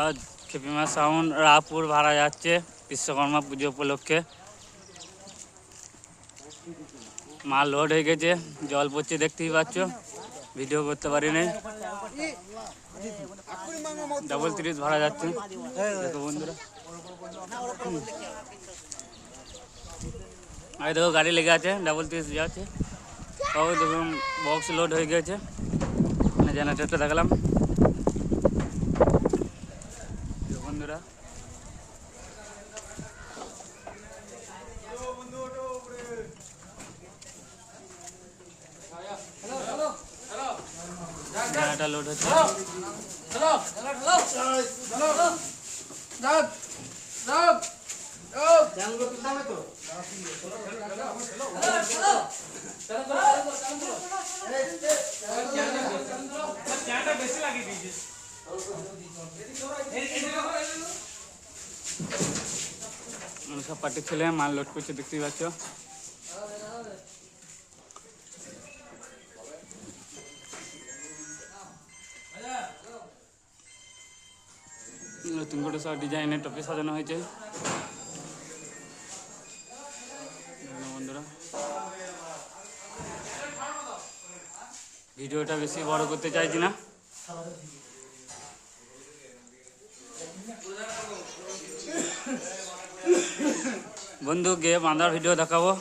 আজ খেপিমা সাউন্ড রাপুর ভাড়া যাচ্ছে বিশ্বকর্মা পুজো উপলক্ষে। মাল লোড হয়ে গেছে, জল পড়ছে দেখতেই পাচ্ছ, ভিডিও করতে পারি নাই। 30 ভাড়া যাচ্ছে দেখো বন্ধুরা। আর দেখো গাড়ি লেগে আছে, 30 যাচ্ছে। ওই দেখুন বক্স লোড হয়ে গেছে, জেনারেটরটা দেখালাম বন্ধুরা। জেনারেটর লোড হচ্ছে। সব পার্টির ছেলে মাল লোড করছে দেখতেই পাচ্ছ। নতুন করে সব ডিজাইনের টপি সাজানো হয়েছে বন্ধুরা। ভিডিওটা বেশি বড় করতে চাইছি না, বন্ধু গিয়ে বাঁধার ভিডিও দেখাবো।